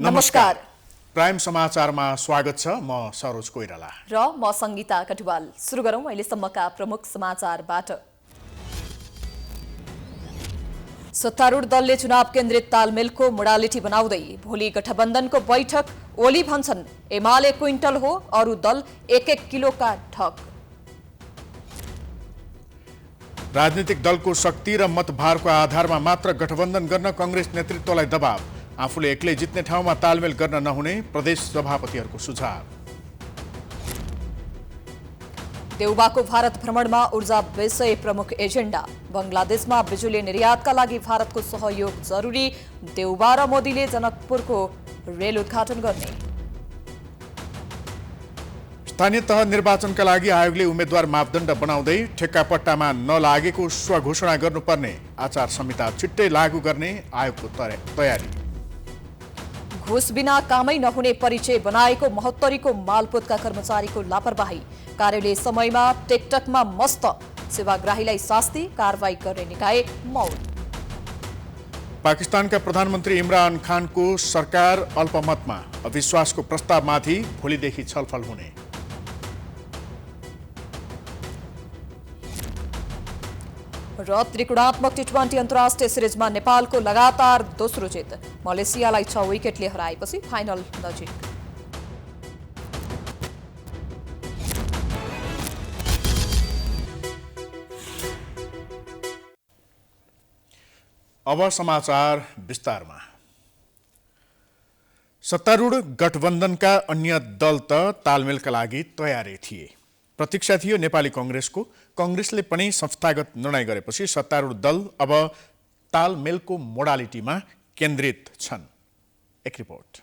नमस्कार। प्राइम समाचारमा स्वागत छ। म सरोज कोइराला र म संगीता कटुवाल। सुरु गरौं अहिलेसम्मका प्रमुख समाचारबाट। सत्तारूढ दलले चुनाव केन्द्रित तालमेलको मोडालिटी बनाउँदै भोलि गठबन्धनको बैठक। ओली भन्छन् एमाले क्विन्टल हो, अरू दल 1-1 किलोका ठग। राजनीतिक दलको शक्ति र मतभारको आधारमा मात्र गठबन्धन गर्न कांग्रेस नेतृत्वलाई दबाव। आफूले एक्लै जित्ने ठाउँमा तालमेल गर्न नहुने प्रदेश सभापतिहरूको सुझाव। देउबाको भारत भ्रमणमा ऊर्जा विषय प्रमुख एजेन्डा। बंगलादेशमा बिजुली निर्यातका लागि भारतको सहयोग जरुरी। देउबा र मोदीले जनकपुरको रेल उद्घाटन गर्ने। स्थानीय तह निर्वाचनका लागि आयोगले उम्मेद्वार मापदण्ड बनाउँदै ठेक्कापट्टामा नलागेको स्वघोषणा गर्नुपर्ने आचार संहिता छिट्टै लागू गर्ने आयोगको तयारी। घुस बिना कामै नहुने परिचय बनाएको महोत्तरीको मालपोतका कर्मचारीको लापरवाही। कार्यालय समयमा टेकटकमा मस्त, सेवाग्राहीलाई शास्ति, कारवाही गर्ने निकाय मौन। पाकिस्तानका प्रधानमन्त्री इमरान खानको सरकार अल्पमतमा। अविश्वासको प्रस्तावमाथि भोलिदेखि छलफल हुने। र त्रिकोणात्मक टी20 अन्तर्राष्ट्रिय सिरिजमा नेपालको लगातार दोस्रो जित। मलेसियालाई 6 विकेटले हराएपछि फाइनल नजिक। अब समाचार विस्तारमा। सत्तारूढ गठबन्धनका अन्य दल त तालमेलका लागि तयारै थिए। प्रतीक्षा थियो नेपाली कांग्रेसको। कांग्रेसले पनि संस्थागत निर्णय गरेपछि सत्तारूढ दल अब तालमेलको मोडालिटीमा केन्द्रित छन्। एक रिपोर्ट।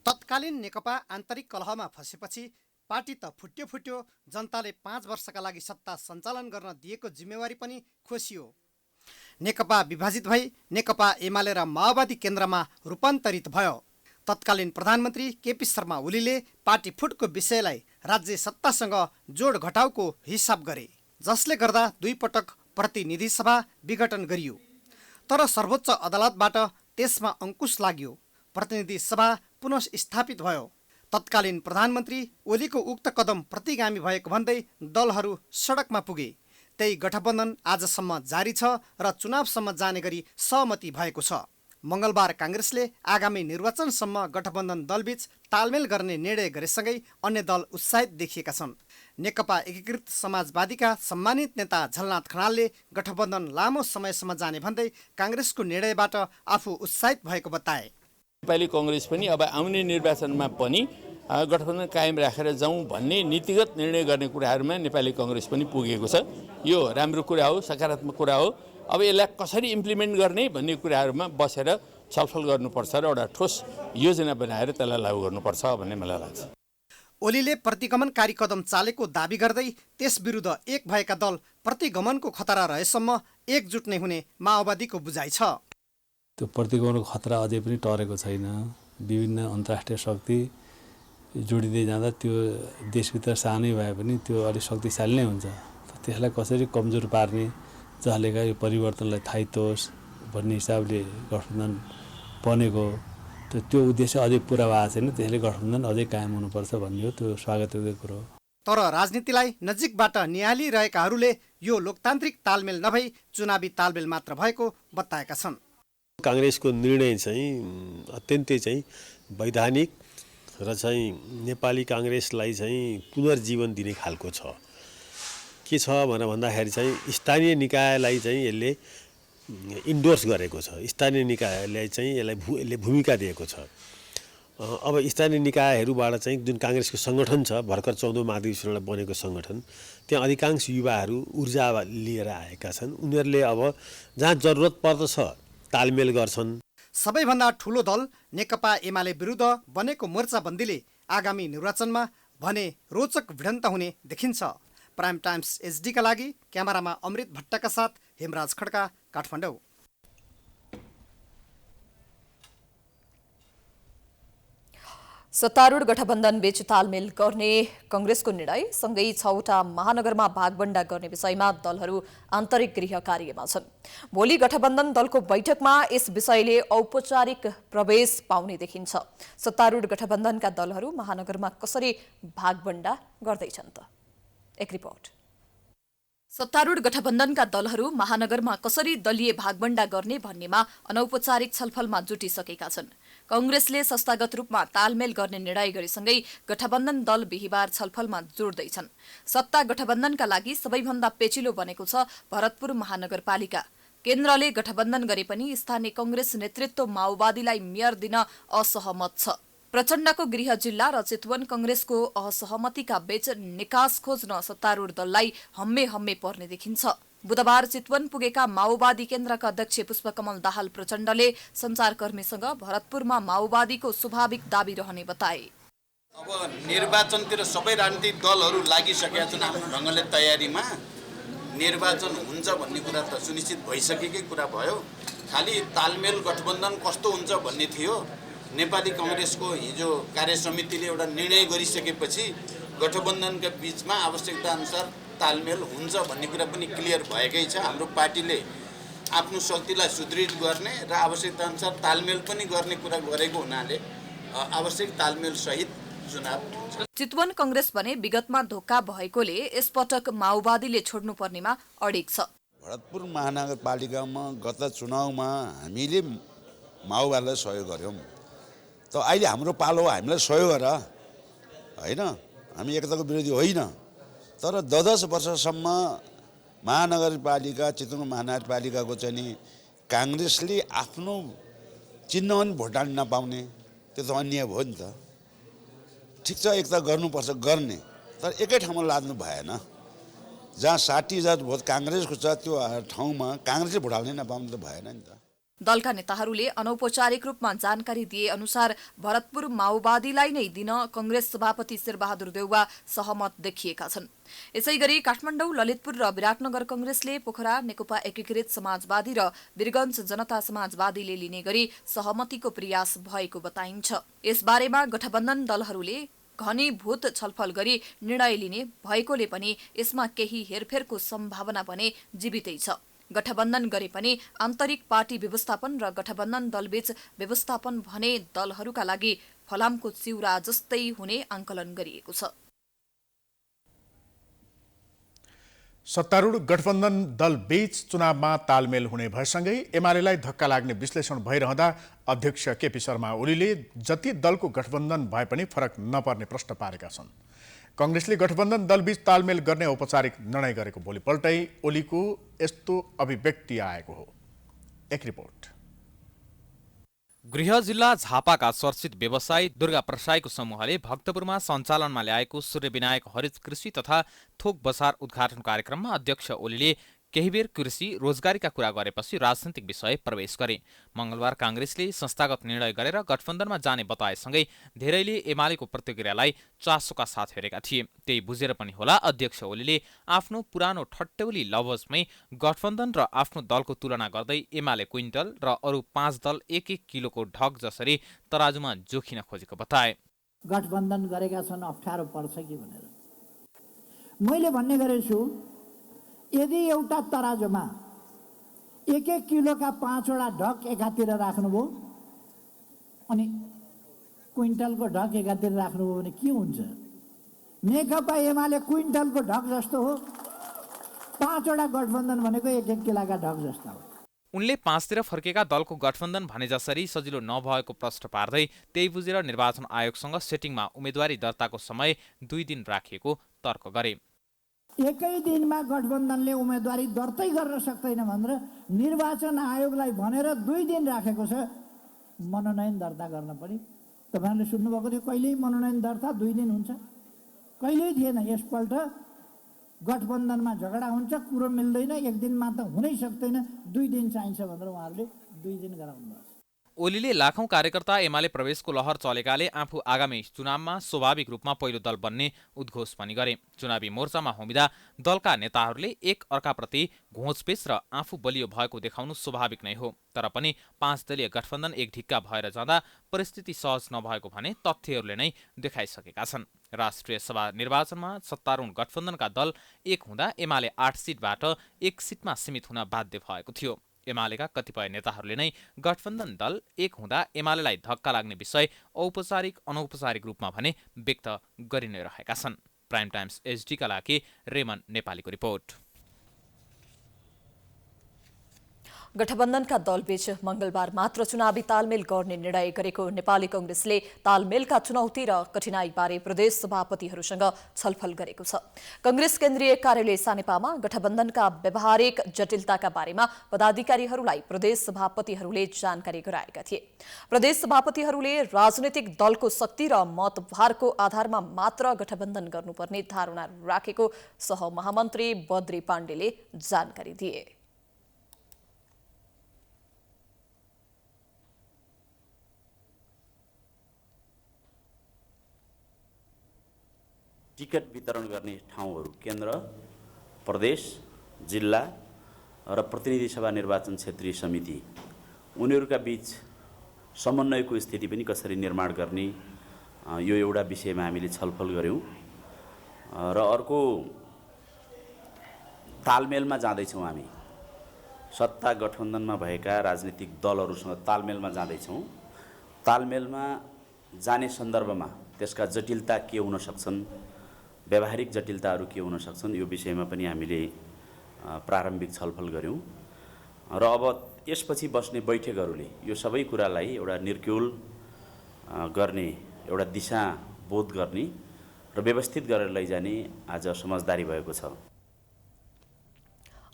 तत्कालीन नेकपा आन्तरिक कलहमा फसेपछि पार्टी त फुट्यो, जनताले 5 वर्षका लागि सत्ता सञ्चालन गर्न दिएको जिम्मेवारी पनि खोसियो। नेकपा विभाजित भई नेकपा एमाले र माओवादी केन्द्रमा रूपान्तरित भयो। तत्कालीन प्रधानमन्त्री केपी शर्मा ओलीले पार्टी फुटको विषयलाई राज्य सत्तासँग जोड घटाउको हिसाब गरे, जसले गर्दा 2 पटक प्रतिनिधि सभा विघटन गरियो। तर सर्वोच्च अदालतबाट त्यसमा अंकुश लाग्यो। प्रतिनिधि सभा पुनः स्थापित भयो। तत्कालीन प्रधानमन्त्री ओलीको उक्त कदम प्रतिगामी भएको भन्दै दलहरू सडकमा पुगे। त्यही गठबन्धन आजसम्म जारी छ र चुनावसम्म जाने गरी सहमति भएको छ। मंगलबार कांग्रेसले आगामी निर्वाचनसम्म गठबन्धन दलबीच तालमेल गर्ने निर्णय गरेसँगै अन्य दल उत्साहित देखिएका छन्। नेकपा एकीकृत समाजवादीका सम्मानित नेता झलनाथ खनालले गठबन्धन लामो समयसम्म जाने भन्दै कांग्रेसको निर्णयबाट आफू उत्साहित भएको बताए। नेपाली कांग्रेस पनि अब आउने निर्वाचनमा पनि गठबन्धन कायम राखेर जाउँ भन्ने नीतिगत निर्णय गर्ने कुराहरूमा नेपाली कांग्रेस पनि पुगेको छ। यो राम्रो कुरा हो, सकारात्मक कुरा हो। अब यसलाई कसरी इम्प्लिमेन्ट गर्ने भन्ने कुराहरूमा बसेर छलफल गर्नुपर्छ र एउटा ठोस योजना बनाएर त्यसलाई लागू गर्नुपर्छ भन्ने मलाई लाग्छ। ओलीले प्रतिगमनकारी कदम चालेको दाबी गर्दै त्यस विरुद्ध एक भएका दल प्रतिगमनको खतरा रहेसम्म एकजुट नै हुने माओवादीको बुझाइ छ। त्यो प्रतिगमनको खतरा अझै पनि टरेको छैन। विभिन्न अन्तर्राष्ट्रिय शक्ति जोडिँदै जाँदा त्यो देशभित्र सानै भए पनि त्यो अलिक शक्तिशाली नै हुन्छ। त्यसलाई कसरी कमजोर पार्ने, जसले यो परिवर्तनलाई थाइतो होस् भन्ने हिसाबले गठबन्धन बनेको, त्यो उद्देश्य अझै पुरा भएको छैन। त्यसले गठबन्धन अझै कायम हुनुपर्छ भन्ने हो। त्यो स्वागतयोग्य कुरो हो। तर राजनीतिलाई नजिकबाट निहालिरहेकाहरूले यो लोकतान्त्रिक तालमेल नभई चुनावी तालमेल मात्र भएको बताएका छन्। कांग्रेसको निर्णय चाहिँ अत्यन्तै चाहिँ वैधानिक र चाहिँ नेपाली कांग्रेसलाई चाहिँ पुनर्जीवन दिने खालको छ। के छ भनेर भन्दाखेरि चाहिँ स्थानीय निकायलाई चाहिँ यसले इन्डोर्स गरेको छ। स्थानीय निकायलाई चाहिँ यसले भूमिका दिएको छ। अब स्थानीय निकायहरूबाट चाहिँ जुन कांग्रेसको सङ्गठन छ, भर्खर 14औं महाधिवेशनबाट बनेको सङ्गठन, त्यहाँ अधिकांश युवाहरू ऊर्जा लिएर आएका छन्। उनीहरूले अब जहाँ जरुरत पर्दछ तालमेल गर्छन्। सबैभन्दा ठुलो दल नेकपा एमाले विरुद्ध बनेको मोर्चाबन्दीले आगामी निर्वाचनमा भने रोचक भिडन्त हुने देखिन्छ। प्राइम टाइम्स एचडी का लागि क्यामेरामा अमृत भट्टका साथ हेमराज खड्का, काठमाडौँ। सत्तारूढ गठबन्धन बीच तालमेल गर्ने कंग्रेसको निर्णय सँगै 6वटा महानगरमा भागबण्डा गर्ने विषयमा दलहरू आन्तरिक गृह कार्यमा छन्। भोलि गठबन्धन दलको बैठकमा यस विषयले औपचारिक प्रवेश पाउने देखिन्छ। सत्तारूढ गठबन्धनका दलहरू महानगरमा कसरी भागबण्डा गर्दैछन् त? एक रिपोर्ट। सत्तारूढ गठबन्धनका दलहरू महानगरमा कसरी दलीय भागबण्डा गर्ने भन्नेमा अनौपचारिक छलफलमा जुटिसकेका छन्। कंग्रेसले संस्थागत रूपमा तालमेल गर्ने निर्णय गरेसँगै गठबन्धन दल बिहिबार छलफलमा जोड्दैछन्। सत्ता गठबन्धनका लागि सबैभन्दा पेचिलो बनेको छ भरतपुर महानगरपालिका। केन्द्रले गठबन्धन गरे पनि स्थानीय कंग्रेस नेतृत्व माओवादीलाई मेयर दिन असहमत छ। प्रचण्डको गृह जिल्ला र चितवन कंग्रेसको असहमतिका बीच निकास खोज्न सत्तारूढ दललाई हम्मे हम्मे पर्ने देखिन्छ। बुधबार चितवन पुगेका माओवादी केन्द्रका अध्यक्ष पुष्पकमल दाहाल प्रचण्डले सञ्चारकर्मीसँग भरतपुरमा माओवादीको स्वाभाविक दाबी रहने बताए। अब निर्वाचनतिर सबै राजनीतिक दलहरू लागिसकेका छन् आफ्नो ढङ्गले तयारीमा। निर्वाचन हुन्छ भन्ने कुरा त सुनिश्चित भइसकेकै कुरा भयो। खालि तालमेल गठबन्धन कस्तो हुन्छ भन्ने थियो। नेपाली कांग्रेसको हिजो कार्य समितिले एउटा निर्णय गरिसकेपछि गठबन्धनका बीचमा आवश्यकता अनुसार तालमेल हुन्छ भन्ने कुरा पनि क्लियर भएकै छ। हाम्रो पार्टीले आफ्नो शक्तिलाई सुदृढ गर्ने र आवश्यकता अनुसार तालमेल पनि गर्ने कुरा गरेको हुनाले आवश्यक तालमेल सहित चुनाव हुन्छ। चितवन कंग्रेस भने विगतमा धोका भएकोले यसपटक माओवादीले छोड्नुपर्नेमा अडिग छ। भरतपुर महानगरपालिकामा गत चुनावमा हामीले माओवादीलाई सहयोग गर्यौं, त अहिले हाम्रो पालो हामीलाई सहयोग गर हैन। हामी एकताको विरोधी होइन, तर 10 वर्षसम्म महानगरपालिका चितवन महानगरपालिकाको चाहिँ नि कांग्रेसले आफ्नो चिन्ह पनि भोट हाल्न नपाउने, त्यो त अन्याय भयो नि त। ठिक छ, एकता गर्नुपर्छ गर्ने, तर एकै ठाउँमा लाद्नु भएन। जहाँ 60,000 भोट कांग्रेसको छ त्यो ठाउँमा कांग्रेसले भोट हाल्नै नपाउनु त भएन नि त। दलका नेताहरूले अनौपचारिक रूपमा जानकारी दिए अनुसार भरतपुर माओवादीलाई नै दिन कंग्रेस सभापति शेरबहादुर देउवा सहमत देखिएका छन्। यसैगरी काठमाडौँ, ललितपुर र विराटनगर कंग्रेसले पोखरा नेकपा एकीकृत समाजवादी र वीरगञ्ज जनता समाजवादीले लिने गरी सहमतिको प्रयास भएको बताइन्छ। यसबारेमा गठबन्धन दलहरूले घनीभूत छलफल गरी निर्णय लिने भएकोले पनि यसमा केही हेरफेरको सम्भावना भने जीवितै छ। गठबन्धन गरे पनि आन्तरिक पार्टी व्यवस्थापन र गठबन्धन दलबीच व्यवस्थापन भने दलहरूका लागि फलामको चिउरा जस्तै हुने आंकलन गरिएको छ। सत्तारूढ गठबन्धन दल बीच चुनावमा तालमेल हुने भएसँगै एमालेलाई धक्का लाग्ने विश्लेषण भइरहँदा अध्यक्ष केपी शर्मा ओलीले जति दलको गठबन्धन भए पनि फरक नपर्ने प्रश्न पारेका छन्। कंग्रेसले गठबन्धन दलबीच तालमेल गर्ने औपचारिक निर्णय गरेको भोलिपल्टै ओलीको यस्तो अभिव्यक्ति आएको हो। एक रिपोर्ट। गृह जिल्ला झापाका चर्चित व्यवसायी दुर्गा प्रसाईको समूहले भक्तपुरमा सञ्चालनमा ल्याएको सूर्यविनायक हरित कृषि तथा थोक बजार उद्घाटन कार्यक्रममा अध्यक्ष ओलीले केही बेर कृषि रोजगारीका कुरा गरेपछि राजनैतिक विषय प्रवेश गरे। मंगलबार कांग्रेसले संस्थागत निर्णय गरेर गठबन्धनमा जाने बताएसँगै धेरैले एमालेको प्रतिक्रियालाई चासोका साथ हेरेका थिए। त्यही बुझेर पनि होला अध्यक्ष ओलीले आफ्नो पुरानो ठट्टौली लवजमै गठबन्धन र आफ्नो दलको तुलना गर्दै एमाले क्विन्टल र अरू 5 दल 1-1 किलोको ढक जसरी तराजुमा जोखिन खोजेको बताए। गठबन्धन गरेका छन्, अप्ठ्यारो पर्छ कि भनेर मैले भन्ने गरेछु। यदि एउटा तराजुमा 1-1 किलोका 5वटा ढक एकातिर राख्नुभयो अनि क्विन्टलको ढक एकातिर राख्नुभयो भने के हुन्छ? नेकपा एमाले क्विन्टलको ढक जस्तो हो, 5वटा गठबन्धन भनेको 1-1 किलोका ढक जस्ता हो। उनले 5तिर फर्केका दलको गठबन्धन भने जसरी सजिलो नभएको प्रश्न पार्दै त्यही बुझेर निर्वाचन आयोगसँग सेटिङमा उम्मेदवारी दर्ताको समय 2 दिन राखिएको तर्क गरे। एकै दिनमा गठबन्धनले उम्मेदवारी दर्तै गर्न सक्दैन भनेर निर्वाचन आयोगलाई भनेर 2 दिन राखेको छ मनोनयन दर्ता गर्न पनि। तपाईहरुले सुन्नुभएको थियो, कहिल्यै मनोनयन दर्ता 2 दिन हुन्छ, कहिल्यै थिएन। यसपल्ट गठबन्धनमा झगडा हुन्छ, कुरो मिल्दैन, 1 दिनमा त हुनै सक्दैन, 2 दिन चाहिन्छ भनेर उहाँहरूले 2 दिन गराउनु भएको छ। ओलीले लाखौं कार्यकर्ता एमाले प्रवेशको लहर चलेकाले आफू आगामी चुनावमा स्वाभाविक रूपमा पहिलो दल बन्ने उद्घोष पनि गरे। चुनावी मोर्चामा होमिँदा दलका नेताहरूले एक अर्काप्रति घोचपेच र आफू बलियो भएको देखाउनु स्वाभाविक नै हो। तर पनि 5 दलीय गठबन्धन एक ढिक्का भएर जाँदा परिस्थिति सहज नभएको भने तथ्यहरूले नै देखाइसकेका छन्। राष्ट्रिय सभा निर्वाचनमा सत्तारूढ गठबन्धनका दल एक हुँदा एमाले 8 सिटबाट 1 सिटमा सीमित हुन बाध्य भएको थियो। एमालेका कतिपय नेताहरूले नै गठबन्धन दल एक हुँदा एमालेलाई धक्का लाग्ने विषय औपचारिक अनौपचारिक रूपमा भने व्यक्त गरि नै रहेका छन्। प्राइम टाइम्स एचडीका लागि रेमन नेपालीको रिपोर्ट। गठबन्धनका दलबीच मंगलबार मात्र चुनावी तालमेल गर्ने निर्णय गरेको नेपाली कांग्रेसले तालमेलका चुनौती र कठिनाईबारे प्रदेश सभापतिहरूसँग छलफल गरेको छ। कांग्रेस केन्द्रीय कार्यालय सानेपामा गठबन्धनका व्यावहारिक जटिलताका बारेमा पदाधिकारीहरूलाई प्रदेश सभापतिहरूले जानकारी गराएका थिए। प्रदेश सभापतिहरूले राजनीतिक दलको शक्ति र मतभारको आधारमा मात्र गठबन्धन गर्नुपर्ने धारणा राखेको सहमहामन्त्री बद्री पाण्डेले जानकारी दिए। टिकट वितरण गर्ने ठाउँहरू केन्द्र, प्रदेश, जिल्ला र प्रतिनिधि सभा निर्वाचन क्षेत्रीय समिति उनीहरूका बीच समन्वयको स्थिति पनि कसरी निर्माण गर्ने यो एउटा विषयमा हामीले छलफल गर्यौं। र अर्को तालमेलमा जाँदैछौँ। हामी सत्ता गठबन्धनमा भएका राजनीतिक दलहरूसँग तालमेलमा जाँदैछौँ। तालमेलमा जाने सन्दर्भमा त्यसका जटिलता के हुन सक्छन्, व्यावहारिक जटिलताहरू के हुन सक्छन्, यो विषयमा पनि हामीले प्रारम्भिक छलफल गर्यौं। र अब यसपछि बस्ने बैठकहरूले यो सबै कुरालाई एउटा निर्क्युल गर्ने, एउटा दिशा बोध गर्ने र व्यवस्थित गरेर लैजाने आज समझदारी भएको छ।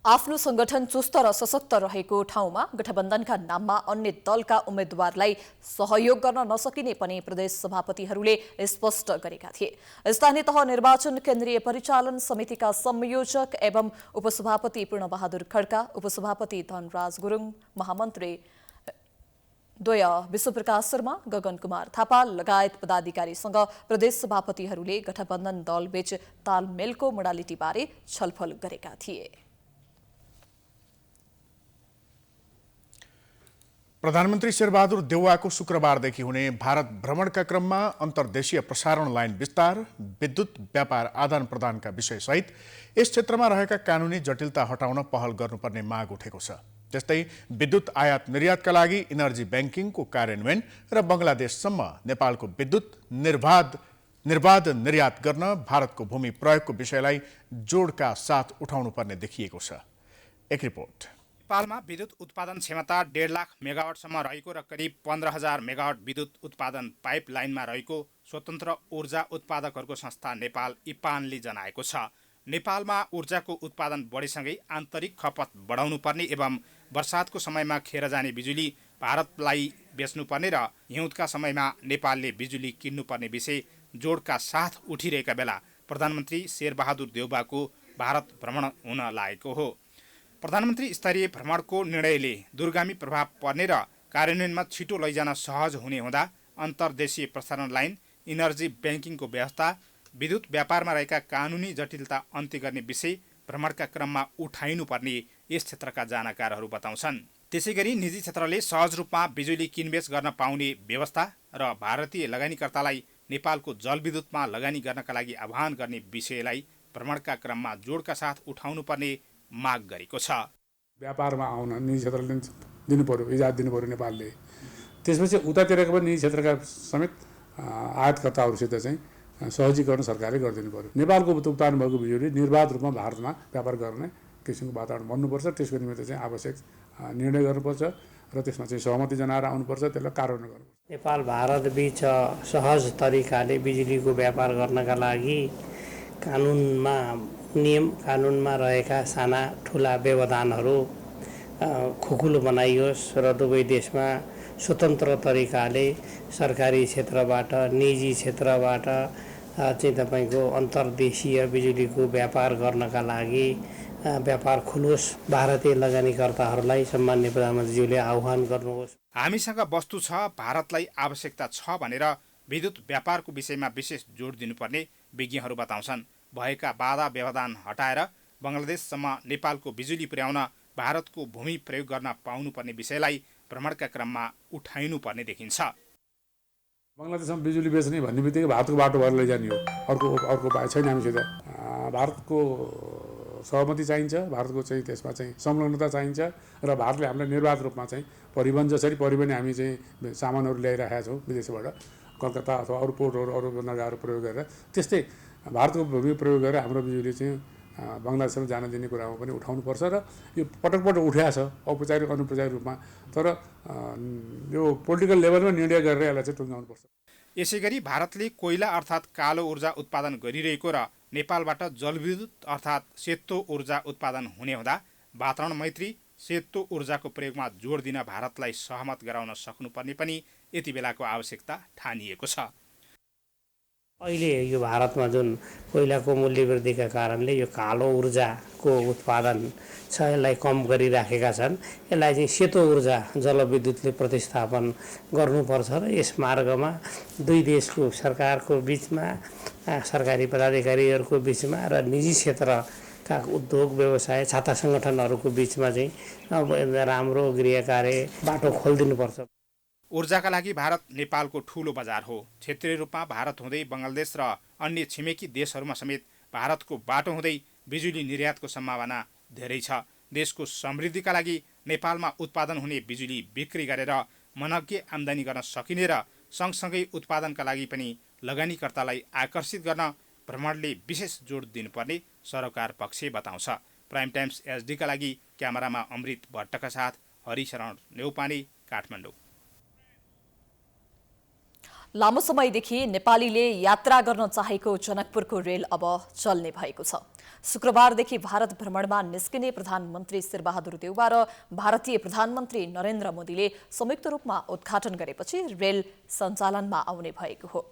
आफ्नो संगठन चुस्त र सशक्त रहेको ठाउँमा गठबन्धनका नाममा अन्य दलका उम्मेद्वारलाई सहयोग गर्न नसकिने पनि प्रदेश सभापतिहरूले स्पष्ट गरेका थिए। स्थानीय तह निर्वाचन केन्द्रीय परिचालन समितिका संयोजक एवं उपसभापति पूर्णबहादुर खड्का, उपसभापति धनराज गुरुङ, महामन्त्री द्वय विश्वप्रकाश शर्मा, गगन कुमार थापा लगायत पदाधिकारीसँग प्रदेश सभापतिहरूले गठबन्धन दलबीच तालमेलको मोडालिटीबारे छलफल गरेका थिए। प्रधानमन्त्री शेरबहादुर देउवाको शुक्रबारदेखि हुने भारत भ्रमणका क्रममा अन्तर्देशीय प्रसारण लाइन विस्तार, विद्युत व्यापार आदान प्रदानका विषयसहित यस क्षेत्रमा रहेका कानुनी जटिलता हटाउन पहल गर्नुपर्ने माग उठेको छ। त्यस्तै विद्युत आयात निर्यातका लागि इनर्जी ब्याङ्किङको कार्यान्वयन र बङ्गलादेशसम्म नेपालको विद्युत निर्बाध निर्यात गर्न भारतको भूमि प्रयोगको विषयलाई जोडका साथ उठाउनुपर्ने देखिएको छ। एक रिपोर्ट। नेपालमा विद्युत उत्पादन क्षमता 1.5 लाख मेगावाटसम्म रहेको र करिब 15,000 मेगावाट विद्युत उत्पादन पाइप लाइनमा रहेको स्वतन्त्र ऊर्जा उत्पादकहरूको संस्था नेपाल इपानले जनाएको छ। नेपालमा ऊर्जाको उत्पादन बढेसँगै आन्तरिक खपत बढाउनुपर्ने एवं वर्षातको समयमा खेर जाने बिजुली भारतलाई बेच्नुपर्ने र हिउँदका समयमा नेपालले बिजुली किन्नुपर्ने विषय जोडका साथ उठिरहेका बेला प्रधानमन्त्री शेरबहादुर देउवाको भारत भ्रमण हुन लागेको हो। प्रधानमन्त्री स्तरीय भ्रमणको निर्णयले दूरगामी प्रभाव पर्ने र कार्यान्वयनमा छिटो लैजान सहज हुने हुँदा अन्तर्देशीय प्रसारण लाइन, इनर्जी ब्याङ्किङको व्यवस्था, विद्युत व्यापारमा रहेका कानुनी जटिलता अन्त्य गर्ने विषय भ्रमणका क्रममा उठाइनुपर्ने यस क्षेत्रका जानकारहरू बताउँछन्। त्यसैगरी निजी क्षेत्रले सहज रूपमा बिजुली किनबेच गर्न पाउने व्यवस्था र भारतीय लगानीकर्तालाई नेपालको जलविद्युतमा लगानी गर्नका लागि आह्वान गर्ने विषयलाई भ्रमणका क्रममा जोडका साथ उठाउनुपर्ने माग गरेको छ। व्यापारमा आउन निजी क्षेत्रले दिनु पर्यो, इजाजत दिनु पर्यो नेपालले। त्यसपछि उतातिरको पनि निजी क्षेत्रका समेत आयातकर्ताहरूसित चाहिँ सहजीकरण सरकारले गरिदिनु पर्यो। नेपालको उत्पादन भएको बिजुली निर्बाध रूपमा भारतमा व्यापार गर्ने किसिमको वातावरण बन्नुपर्छ। त्यसको निमित्त चाहिँ आवश्यक निर्णय गर्नुपर्छ र त्यसमा चाहिँ सहमति जनाएर आउनुपर्छ, त्यसलाई कार्यान्वयन गर्नुपर्छ। नेपाल भारत बीच सहज तरिकाले बिजुलीको व्यापार गर्नका लागि कानुनमा रहेका साना ठुला व्यवधानहरू खुकुलो बनाइयोस् र दुवै देशमा स्वतन्त्र तरिकाले सरकारी क्षेत्रबाट निजी क्षेत्रबाट चाहिँ तपाईँको अन्तर्देशीय बिजुलीको व्यापार गर्नका लागि व्यापार खुलोस्, भारतीय लगानीकर्ताहरूलाई सम्माननीय प्रधानमन्त्रीज्यूले आह्वान गर्नुहोस्। हामीसँग वस्तु छ, भारतलाई आवश्यकता छ भनेर विद्युत व्यापारको विषयमा विशेष जोड दिनुपर्ने विज्ञहरू बताउँछन्। भएका बाधा व्यवधान हटाएर बङ्गलादेशसम्म नेपालको बिजुली पुर्याउन भारतको भूमि प्रयोग गर्न पाउनुपर्ने विषयलाई भ्रमणका क्रममा उठाइनुपर्ने देखिन्छ। बङ्गलादेशमा बिजुली बेच्ने भन्ने बित्तिकै भारतको बाटो भएर लैजाने हो, अर्को उपाय छैन हामीसित। भारतको सहमति चाहिन्छ, भारतको चाहिँ त्यसमा चाहिँ संलग्नता चाहिन्छ र भारतले हामीलाई निर्वाध रूपमा चाहिँ परिवहन जसरी परिवहन हामी चाहिँ सामानहरू ल्याइरहेका छौँ विदेशबाट कलकत्ता अथवा अरू पोर्टहरू अरू नगाहरू प्रयोग गरेर, त्यस्तै भारतको भूमि प्रयोग गरेर हाम्रो बिजुली चाहिँ बङ्गलादेशमा जान दिने कुरामा पनि उठाउनुपर्छ र यो पटक उठाएको छ औपचारिक अनौपचारिक रूपमा, तर यो पोलिटिकल लेभलमा निर्णय गरेर यसलाई चाहिँ टुङ्गाउनुपर्छ। यसैगरी भारतले कोइला अर्थात् कालो ऊर्जा उत्पादन गरिरहेको र नेपालबाट जलविद्युत अर्थात् सेतो ऊर्जा उत्पादन हुने हुँदा वातावरण मैत्री सेतो ऊर्जाको प्रयोगमा जोड दिन भारतलाई सहमत गराउन सक्नुपर्ने पनि यति बेलाको आवश्यकता ठानिएको छ। अहिले यो भारतमा जुन कोइलाको मूल्य वृद्धिका कारणले यो कालो ऊर्जाको उत्पादन छ यसलाई कम गरिराखेका छन्। यसलाई चाहिँ सेतो ऊर्जा जलविद्युतले प्रतिस्थापन गर्नुपर्छ र यस मार्गमा दुई देशको सरकारको बिचमा, सरकारी पदाधिकारीहरूको बिचमा र निजी क्षेत्रका उद्योग व्यवसाय छाता सङ्गठनहरूको बिचमा चाहिँ राम्रो गृहकार्य बाटो खोलिदिनुपर्छ। ऊर्जाका लागि भारत नेपालको ठूलो बजार हो। क्षेत्रीय रूपमा भारत हुँदै बङ्गलादेश र अन्य छिमेकी देशहरूमा समेत भारतको बाटो हुँदै बिजुली निर्यातको सम्भावना धेरै छ। देशको समृद्धिका लागि नेपालमा उत्पादन हुने बिजुली बिक्री गरेर मनग्गे आम्दानी गर्न सकिने र सँगसँगै उत्पादनका लागि पनि लगानीकर्तालाई आकर्षित गर्न भ्रमणले विशेष जोड दिनुपर्ने सरोकार पक्ष बताउँछ। प्राइम टाइम्स एचडीका लागि क्यामेरामा अमृत भट्टका साथ हरिशरण नेउपाने, काठमाडौँ। लामो समयदेखि नेपालीले यात्रा गर्न चाहेको जनकपुरको रेल अब चल्ने भएको छ। शुक्रबारदेखि भारत भ्रमणमा निस्किने प्रधानमन्त्री शेरबहादुर देउवा र भारतीय प्रधानमन्त्री नरेन्द्र मोदीले संयुक्त रूपमा उद्घाटन गरेपछि रेल सञ्चालनमा आउने भएको हो।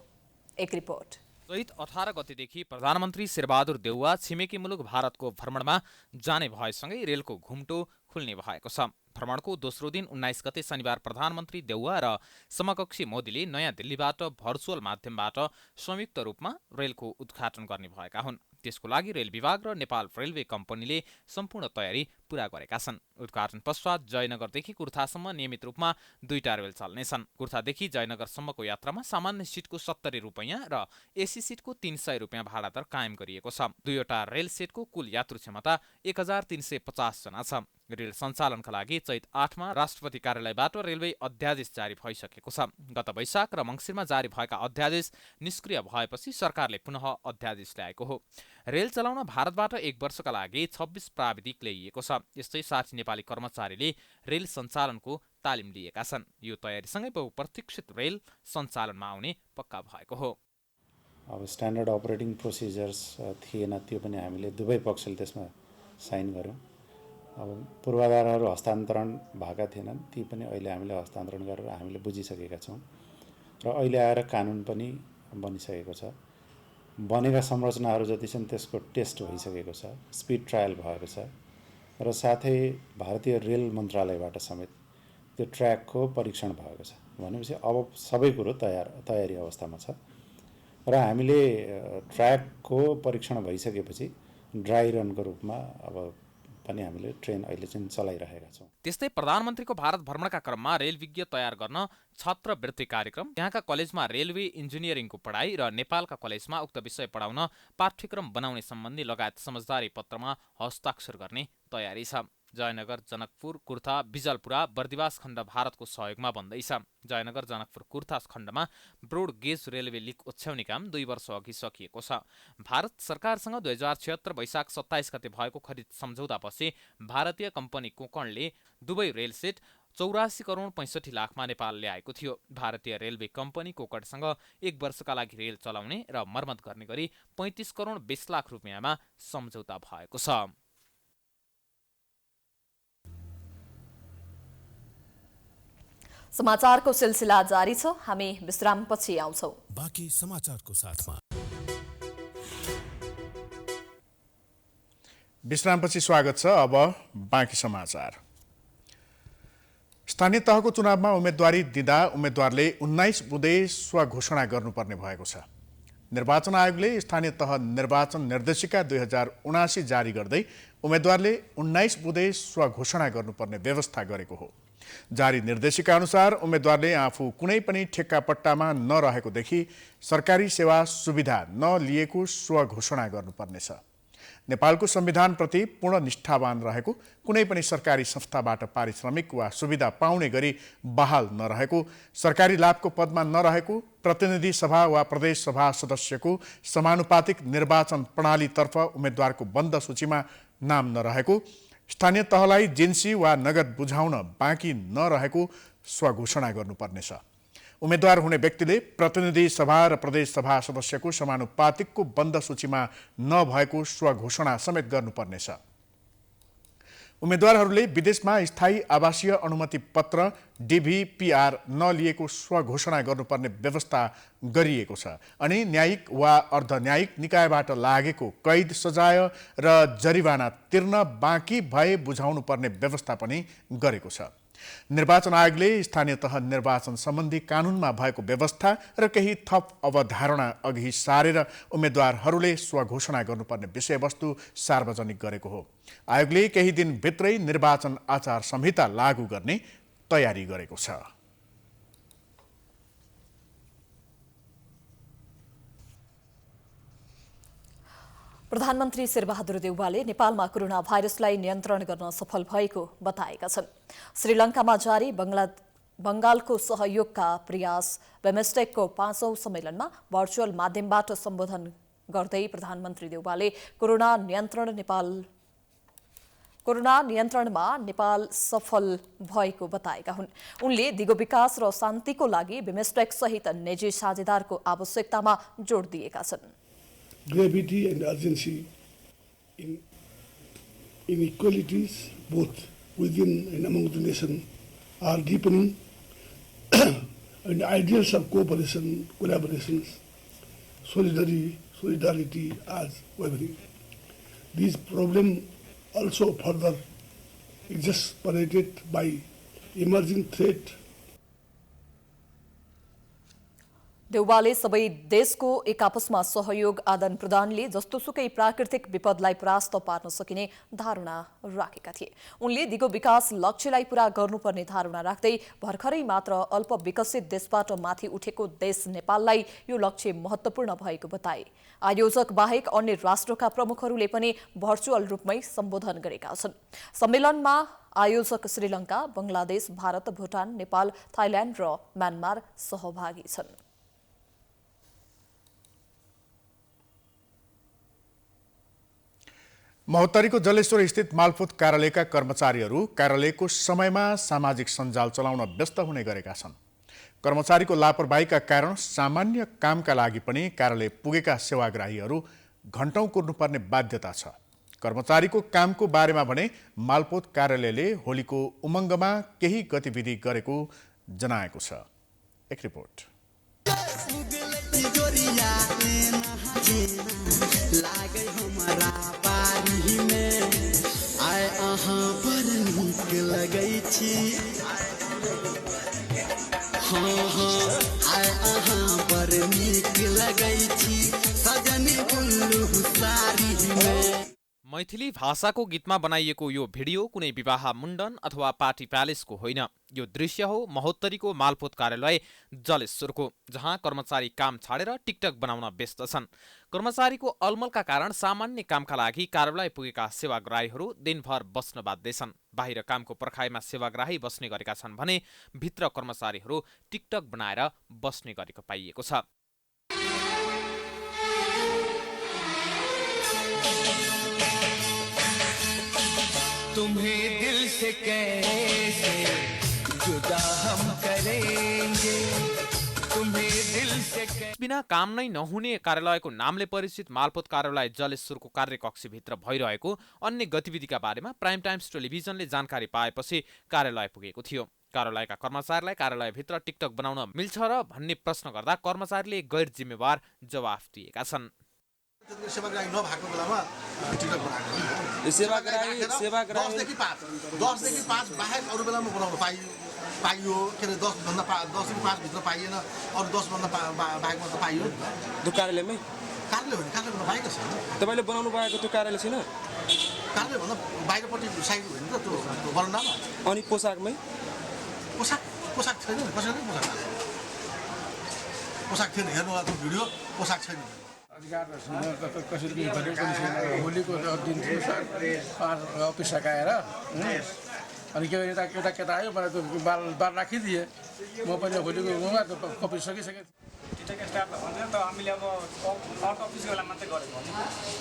एक रिपोर्ट। चैत 18 गतेदेखि प्रधानमन्त्री शेरबहादुर देउवा छिमेकी मुलुक भारतको भ्रमणमा जाने भएसँगै रेलको घुम्टो खुल्ने भएको छ। भ्रमणको दोस्रो दिन 19 गते शनिबार प्रधानमन्त्री देउवा र समकक्षी मोदीले नयाँ दिल्लीबाट भर्चुअल माध्यमबाट संयुक्त रूपमा रेलको उद्घाटन गर्ने भएका हुन्। त्यसको लागि रेल विभाग र नेपाल रेलवे कम्पनीले सम्पूर्ण तयारी पूरा गरेका छन्। उद्घाटन पश्चात जयनगरदेखि कुर्थासम्म नियमित रूपमा 2टा रेल चल्नेछन्। कुर्थादेखि जयनगरसम्मको यात्रामा सामान्य सिटको 70 रुपैयाँ र एसी सिटको 300 रुपैयाँ भाडा दर कायम गरिएको छ। दुईवटा रेल सेटको कुल यात्रु क्षमता 1350 जना छ। रेल सञ्चालनका लागि चैत 8 मा राष्ट्रपति कार्यालयबाट रेलवे अध्यादेश जारी भइसकेको छ। गत वैशाख र मङ्सिरमा जारी भएका अध्यादेश निष्क्रिय भएपछि सरकारले पुनः अध्यादेश ल्याएको हो। रेल चलाउन भारतबाट 1 वर्षका लागि 26 प्राविधिक ल्याइएको छ। यस्तै 60 नेपाली कर्मचारीले रेल सञ्चालनको तालिम लिएका छन्। यो तयारीसँगै बहुप्रतीक्षित रेल सञ्चालनमा आउने पक्का भएको हो। अब स्ट्यान्डर्ड अपरेटिङ प्रोसिजर्स थिएन, त्यो पनि हामीले दुवै पक्षले त्यसमा साइन गर्यौँ। अब पूर्वाधारहरू हस्तान्तरण भएका थिएनन्, ती पनि अहिले हामीले हस्तान्तरण गरेर हामीले बुझिसकेका छौँ र अहिले आएर कानुन पनि बनिसकेको छ। बनेका संरचनाहरू जति छन् त्यसको टेस्ट भइसकेको छ, स्पिड ट्रायल भएको छ र साथै भारतीय रेल मन्त्रालयबाट समेत त्यो ट्र्याकको परीक्षण भएको छ। भनेपछि अब सबै कुरो तयारी अवस्थामा छ र हामीले ट्र्याकको परीक्षण भइसकेपछि ड्राई रनको रूपमा अब पनि हामीले ट्रेन अहिले चाहिँ चलाइरहेका छौँ। त्यस्तै प्रधानमन्त्रीको भारत भ्रमणका क्रममा रेल विज्ञ तयार गर्न छात्रवृत्ति कार्यक्रम, त्यहाँका कलेजमा रेलवे इन्जिनियरिङको पढाइ र नेपालका कलेजमा उक्त विषय पढाउन पाठ्यक्रम बनाउने सम्बन्धी लगायत समझदारी पत्रमा हस्ताक्षर गर्ने तयारी छ। जयनगर, जनकपुर, कुर्था, बिजलपुरा, बर्दिवास खण्ड भारतको सहयोगमा बन्दैछ। जयनगर, जनकपुर, कुर्था खण्डमा ब्रोड गेज रेलवे लिक ओछ्याउने काम 2 वर्ष अघि सकिएको छ। भारत सरकारसँग 2076 वैशाख 27 गते भएको खरिद सम्झौतापछि भारतीय कम्पनी कोकणले दुवै रेल सेट 84 करोड 65 लाखमा नेपाल ल्याएको थियो। भारतीय रेलवे कम्पनी कोकणसँग 1 वर्षका लागि रेल चलाउने र मर्मत गर्ने गरी 35 करोड 20 लाख रुपियाँमा सम्झौता भएको छ। समाचारको सिलसिला जारी छ। हामी विश्रामपछि आउँछौं। बाँकी समाचारको साथमा विश्रामपछि स्वागत छ। अब बाँकी समाचार। स्थानीय तहको चुनावमा उम्मेदवारी दिँदा उम्मेदवारले 19 बुँदे स्वघोषणा गर्नुपर्ने भएको छ। निर्वाचन आयोगले स्थानीय तह निर्वाचन निर्देशिका 2079 जारी गर्दै उम्मेदवारले 19 बुँदे स्वघोषणा गर्नुपर्ने व्यवस्था गरेको हो। जारी निर्देशिका अनुसार उम्मेदवारले आफू कुनै पनि ठेक्का पट्टामा नरहेकोदेखि सरकारी सेवा सुविधा नलिएको स्वघोषणा गर्नुपर्नेछ। नेपालको संविधानप्रति पूर्ण निष्ठावान रहेको, कुनै पनि सरकारी संस्थाबाट पारिश्रमिक वा सुविधा पाउने गरी बहाल नरहेको, सरकारी लाभको पदमा नरहेको, प्रतिनिधि सभा वा प्रदेश सभा सदस्यको समानुपातिक निर्वाचन प्रणालीतर्फ उम्मेदवारको बन्द सूचीमा नाम नरहेको, स्थानीय तहलाई जिन्सी वा नगद बुझाउन बाँकी नरहेको स्वघोषणा गर्नुपर्नेछ। उम्मेदवार हुने व्यक्तिले प्रतिनिधि सभा र प्रदेश सभा सदस्यको समानुपातिकको बन्द सूचीमा नभएको स्वघोषणा समेत गर्नुपर्नेछ। उम्मेदवारहरूले विदेशमा स्थायी आवासीय अनुमति पत्र DVPR नलिएको स्वघोषणा गर्नुपर्ने व्यवस्था गरिएको छ अनि न्यायिक वा अर्धन्यायिक निकायबाट लागेको कैद, सजाय र जरिवाना तिर्न बाँकी भए बुझाउनुपर्ने व्यवस्था पनि गरेको छ। निर्वाचन आयोगले स्थानीय तह निर्वाचन सम्बन्धी कानुनमा भएको व्यवस्था र केही थप अवधारणा अघि सारेर उम्मेदवारहरूले स्वघोषणा गर्नुपर्ने विषयवस्तु सार्वजनिक गरेको हो। आयोगले केही दिनभित्रै निर्वाचन आचार संहिता लागू गर्ने तयारी गरेको छ। प्रधानमन्त्री शेरबहादुर देउवाले नेपालमा कोरोना भाइरसलाई नियन्त्रण गर्न सफल भएको बताएका छन्। श्रीलङ्कामा जारी बंगालको सहयोगका प्रयास बेमेस्टेकको 5औं सम्मेलनमा भर्चुअल माध्यमबाट सम्बोधन गर्दै प्रधानमन्त्री देउवाले कोरोना नियन्त्रणमा नेपाल सफल भएको बताएका हुन्। उनले दिगो विकास र शान्तिको लागि बेमेस्टेक सहित निजी साझेदारको आवश्यकतामा जोड दिएका छन्। Gravity and urgency in inequalities both within and among the nation are deepening and ideals of cooperation, collaborations, solidarity are wavering. These problems also further exacerbated by emerging threat. देउवाले सबै देशको एक आपसमा सहयोग आदान प्रदानले जस्तोसुकै प्राकृतिक विपदलाई परास्त पार्न सकिने धारणा राखेका थिए। उनले दिगो विकास लक्ष्यलाई पूरा गर्नुपर्ने धारणा राख्दै भर्खरै मात्र अल्प विकसित देशबाट माथि उठेको देश नेपाललाई यो लक्ष्य महत्त्वपूर्ण भएको बताए। आयोजक बाहेक अन्य राष्ट्रका प्रमुखहरूले पनि भर्चुअल रूपमै सम्बोधन गरेका छन्। सम्मेलनमा आयोजक श्रीलङ्का, बंगलादेश, भारत, भुटान, नेपाल, थाइल्याण्ड र म्यानमार सहभागी छन्। महोत्तरीको जलेश्वर स्थित मालपोत कार्यालयका कर्मचारीहरू कार्यालयको समयमा सामाजिक सञ्जाल चलाउन व्यस्त हुने गरेका छन्। कर्मचारीको लापरवाहीका कारण सामान्य कामका लागि पनि कार्यालय पुगेका सेवाग्राहीहरू घण्टौं कुर्नुपर्ने बाध्यता छ। कर्मचारीको कामको बारेमा भने मालपोत कार्यालयले होलीको उमङ्गमा केही गतिविधि गरेको जनाएको छ। एक रिपोर्ट। मैथिली भाषाको गीतमा बनाइएको यो भिडियो कुनै विवाह, मुण्डन अथवा पार्टी प्यालेसको होइन। यो दृश्य हो महोत्तरीको मालपोत कार्यालय जलेश्वरको, जहाँ कर्मचारी काम छाडेर टिकटक बनाउन व्यस्त छन्। कर्मचारीको अलमलका कारण सामान्य कामका लागि कार्यालय पुगेका सेवाग्राहीहरू दिनभर बस्न बाध्य छन्। बाहिर कामको पर्खाइमा सेवाग्राही बस्ने गरेका छन् भने भित्र कर्मचारीहरू टिकटक बनाएर बस्ने गरेको पाइएको छ। तुम्हें दिल से कैसे जुदा हम करेंगे, तुम्हें दिल से बिना काम नै नहुने कार्यालयको नामले परिचित मालपोत कार्यालय जलेश्वरको कार्यकक्षभित्र भइरहेको अन्य गतिविधिका बारेमा प्राइम टाइम्स टेलिभिजनले जानकारी पाएपछि कार्यालय पुगेको थियो। कार्यालयका कर्मचारीलाई कार्यालयभित्र टिकटक बनाउन मिल्छ र भन्ने प्रश्न गर्दा कर्मचारीले गैर जिम्मेवार जवाफ दिएका छन्। सेवाग्राही नभएको बेलामा टिकट बनाएको सेवाग्राही 10देखि 5 बाहेक अरू बेलामा बनाउन पाइयो के अरे 10देखि 5 भित्र पाइएन अरू 10 भन्दा बाहेकमा त पाइयो त्यो कार्यालयमै कार्यालय बाहेक छ तपाईँले बनाउनु भएको त्यो कार्यालय छैन कार्यालय भन्दा बाहिरपट्टि साइड हो नि त त्यो बरन्डामा अनि पोसाकमै पोसाक छैन कसैले पोसाक थिएन हेर्नु भएको भिडियो पोसाक छैन अधिकार कसरी गरेको छैन होलीको दिन अफिस सकाएर अनि के एउटा केटा आयो मलाई त्यो बाल राखिदिए म पनि होलीको घुमा त्यो अफिस सकिसकेँ ठिकैको स्टाफ भन्छ त हामीले अब अर्को अफिसको बेला मात्रै गरेको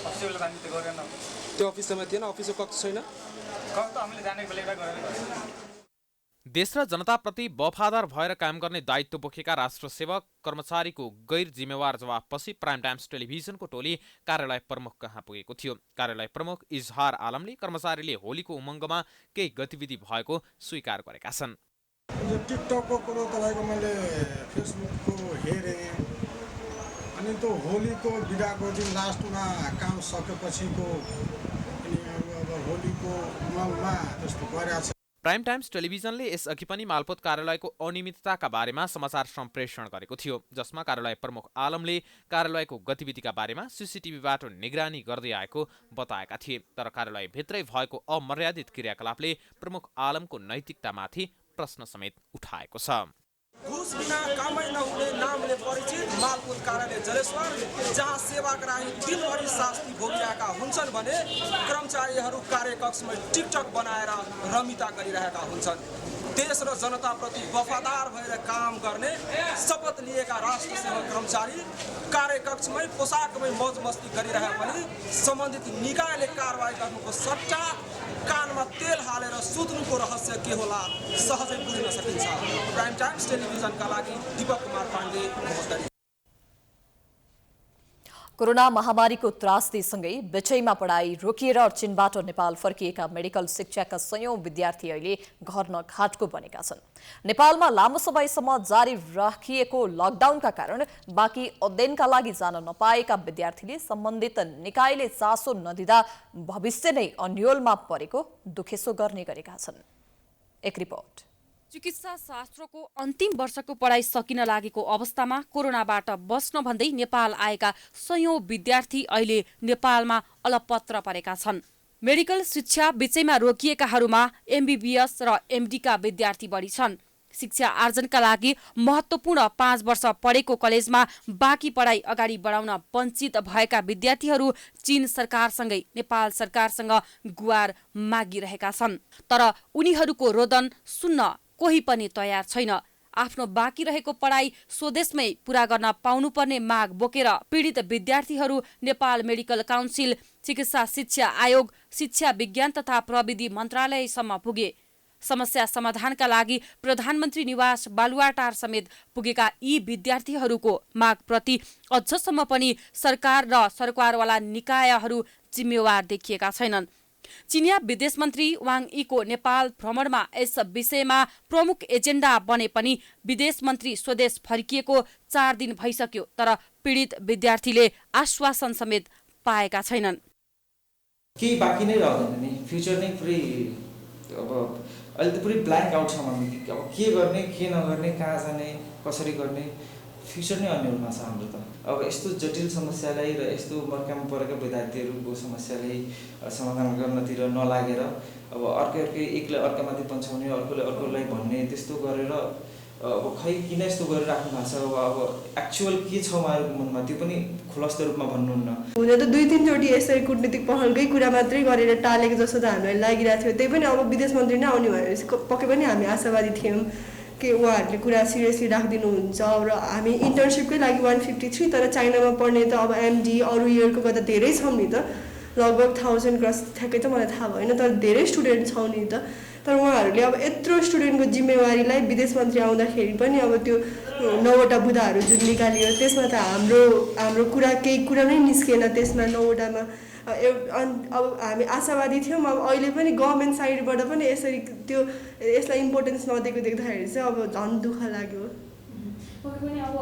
अफिसको बेला हामी त गरेन त्यो अफिस समय थिएन अफिसको कक्ष छैन त हामीले जानेको बेला गरेर देश र जनताप्रति वफादार भएर काम गर्ने दायित्व बोकेका राष्ट्र सेवक कर्मचारीको गैर जिम्मेवार जवाबपछि प्राइम टाइम्स टेलिभिजनको टोली कार्यालय प्रमुख कहाँ पुगेको थियो। कार्यालय प्रमुख इजहार आलमले कर्मचारीले होलीको उमङ्गमा केही गतिविधि भएको स्वीकार गरेका छन्। टिकटकको कुरो तपाईँको मैले फेसबुकको हेरेँ अनि त्यो होलीको बिदाको दिन लास्टमा काम सकेपछिको अनि अब होलीको उमङ्गमा त्यस्तो गरेछ। प्राइम टाइम्स टेलिभिजनले यसअघि पनि मालपोत कार्यालयको अनियमितताका बारेमा समाचार सम्प्रेषण गरेको थियो, जसमा कार्यालय प्रमुख आलमले कार्यालयको गतिविधिका बारेमा सीसीटीभीबाट निगरानी गर्दै आएको बताएका थिए। तर कार्यालयभित्रै भएको अमर्यादित क्रियाकलापले प्रमुख आलमको नैतिकतामाथि प्रश्न समेत उठाएको छ। घुस बिना कामै नहुने नामले परिचित मालपोत कार्यालय जलेश्वर, जहाँ सेवाग्राही दिनभरि शास्ति भोगिरहेका हुन्छन् भने कर्मचारीहरू कार्यकक्षमा टिकटक बनाएर रमिता गरिरहेका हुन्छन्। देश र जनताप्रति वफादार भएर काम गर्ने शपथ लिएका राष्ट्र सेवक कर्मचारी कार्यकक्षमै पोसाकमै मौज मस्ती गरिरहे पनि सम्बन्धित निकायले कारवाही गर्नुको सट्टा कानमा तेल हालेर सुत्नुको रहस्य के होला सहजै बुझ्न सकिन्छ। प्राइम टाइम्स टेलिभिजनका लागि दीपक कुमार पाण्डे, महोत्तरी। कोरोना महामारीको त्रासदीसँगै बिचैमा पढाइ रोकिएर चीनबाट नेपाल फर्किएका मेडिकल शिक्षाका सयौं विद्यार्थी अहिले घर न घाटको बनेका छन्। नेपालमा लामो समयसम्म जारी राखिएको लकडाउनका कारण बाँकी अध्ययनका लागि जान नपाएका विद्यार्थीले सम्बन्धित निकायले चासो नदिँदा भविष्य नै अन्योलमा परेको दुखेसो गर्ने गरेका छन्। एक रिपोर्ट। चिकित्सा शास्त्रको अन्तिम वर्षको पढाइ सकिन लागेको अवस्थामा कोरोनाबाट बस्न भन्दै नेपाल आएका सयौं विद्यार्थी अहिले नेपालमा अलपत्र परेका छन्। मेडिकल शिक्षा बिचैमा रोकिएकाहरूमा एमबीबीएस र एमडीका विद्यार्थी बढी छन्। शिक्षा आर्जनका लागि महत्त्वपूर्ण 5 वर्ष पढेको कलेजमा बाँकी पढाइ अगाडि बढाउन वञ्चित भएका विद्यार्थीहरू चीन सरकारसँगै नेपाल सरकारसँग गुहार मागिरहेका छन्। तर उनीहरूको रोदन सुन्न कोही पनि तयार छैन। आफ्नो बाँकी रहेको पढाइ स्वदेशमै पूरा गर्न पाउनुपर्ने माग बोकेर पीडित विद्यार्थीहरू नेपाल मेडिकल काउन्सिल, चिकित्सा शिक्षा आयोग, शिक्षा विज्ञान तथा प्रविधि मन्त्रालयसम्म पुगे। समस्या समाधानका लागि प्रधानमन्त्री निवास बालुवाटार समेत पुगेका यी विद्यार्थीहरूको मागप्रति अझसम्म पनि सरकार र सरकारवाला निकायहरू जिम्मेवार देखिएका छैनन्। चिनिया विदेश मन्त्री वाङ यीको नेपाल भ्रमणमा यस विषयमा प्रमुख एजेन्डा बने पनि विदेश मन्त्री स्वदेश फर्किएको 4 दिन भइसक्यो, तर पीडित विद्यार्थीले आश्वासन समेत पाएका छैनन्। केही बाँकी नै रहँदैन नि, फ्युचर नै पुरै अब अहिले त पुरै ब्ल्याङ्क आउट छ भन्ने। अब के गर्ने के नगर्ने, कहाँ जाने, कसरी गर्ने, फ्युचर नै अन्यलमा छ हाम्रो त। अब यस्तो जटिल समस्यालाई र यस्तो मर्कामा परेका विद्यार्थीहरूको समस्यालाई समाधान गर्नतिर नलागेर अब अर्कै एकलाई अर्कामाथि पन्छाउने, अर्कोले अर्कोलाई भन्ने, त्यस्तो गरेर अब खै किन यस्तो गरिराख्नु भएको छ। अब एक्चुअल के छ उहाँहरूको मनमा त्यो पनि खुलस्त रूपमा भन्नुहुन्न। हुन त 2-3 चोटि यसरी कूटनीतिक पहलकै कुरा मात्रै गरेर टालेको जस्तो त हामीलाई लागिरहेको थियो। त्यही पनि अब विदेश मन्त्री नै आउने भएपछि पक्कै पनि हामी आशावादी थियौँ कि उहाँहरूले कुरा सिरियसली राखिदिनुहुन्छ। र हामी इन्टर्नसिपकै लागि 153, तर चाइनामा पढ्ने त अब एमडी अरू इयरको गर्दा धेरै छौँ नि त, लगभग 1000 क्रस ठ्याक्कै त मलाई थाहा भएन, तर धेरै स्टुडेन्ट छौँ नि त। तर उहाँहरूले अब यत्रो स्टुडेन्टको जिम्मेवारीलाई विदेश मन्त्री आउँदाखेरि पनि अब त्यो 9वटा बुदाहरू जुन निकालियो त्यसमा त हाम्रो कुरा केही कुरा नै निस्किएन त्यसमा 9वटामा। अब हामी आशावादी थियौँ। अब अहिले पनि गभर्मेन्ट साइडबाट पनि यसरी यसलाई इम्पोर्टेन्स नदिएको देख्दाखेरि चाहिँ अब झन् दुःख लाग्यो। पनि अब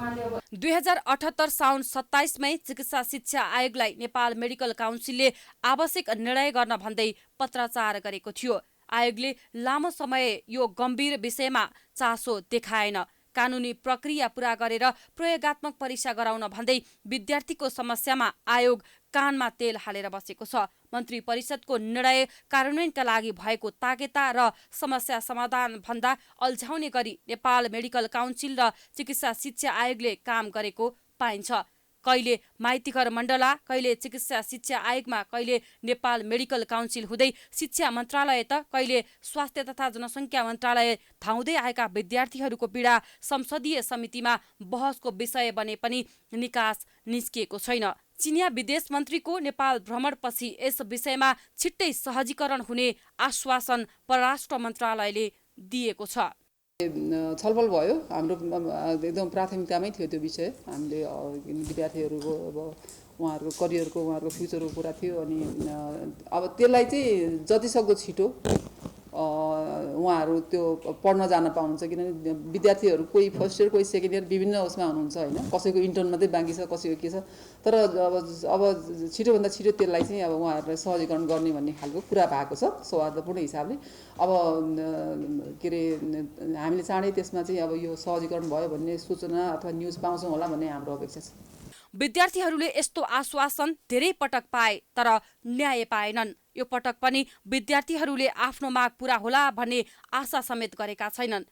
2078 साउन 27 मै चिकित्सा शिक्षा आयोगलाई नेपाल मेडिकल काउन्सिलले आवश्यक निर्णय गर्न भन्दै पत्राचार गरेको थियो। आयोगले लामो समय यो गम्भीर विषयमा चासो देखाएन। कानुनी प्रक्रिया पूरा गरेर प्रयोगात्मक परीक्षा गराउन भन्दै विद्यार्थीको समस्यामा आयोग कानमा तेल हालेर बसेको छ। मन्त्री परिषदको निर्णय कार्यान्वयनका लागि भएको ताकेता र समस्या समाधान भन्दा अल्झाउने गरी नेपाल मेडिकल काउन्सिल र चिकित्सा शिक्षा आयोगले काम गरेको पाइन्छ। कहिले माइतीघर मण्डला, कहिले चिकित्सा शिक्षा आयोगमा, कहिले नेपाल मेडिकल काउन्सिल हुँदै शिक्षा मन्त्रालय त कहिले स्वास्थ्य तथा जनसङ्ख्या मन्त्रालय धाउँदै आएका विद्यार्थीहरूको पीडा संसदीय समितिमा बहसको विषय बने पनि निकास निस्किएको छैन। चिनिया विदेश मन्त्रीको नेपाल भ्रमणपछि यस विषयमा छिट्टै सहजीकरण हुने आश्वासन परराष्ट्र मन्त्रालयले दिएको छ। छलफल भयो। हाम्रो एकदम प्राथमिकतामै थियो त्यो विषय। हामीले विद्यार्थीहरूको अब उहाँहरूको करियरको, उहाँहरूको फ्युचरको कुरा थियो। अनि अब त्यसलाई चाहिँ जतिसक्दो छिटो उहाँहरू त्यो पढ्न जान पाउनुहुन्छ। किनभने विद्यार्थीहरू कोही फर्स्ट इयर, कोही सेकेन्ड इयर विभिन्न उसमा हुनुहुन्छ होइन। कसैको इन्टर्न मात्रै बाँकी छ, कसैको के छ। तर अब छिटोभन्दा छिटो त्यसलाई चाहिँ अब उहाँहरूलाई सहजीकरण गर्ने भन्ने खालको कुरा भएको छ सौहार्दपूर्ण हिसाबले। अब के अरे हामीले चाँडै त्यसमा चाहिँ अब यो सहजीकरण भयो भन्ने सूचना अथवा न्युज पाउँछौँ होला भन्ने हाम्रो अपेक्षा छ। विद्यार्थीहरूले यस्तो आश्वासन धेरै पटक पाए तर न्याय पाएनन्। यो पटक पनि विद्यार्थीहरूले आफ्नो माग पूरा होला भन्ने आशा समेत गरेका छैनन्।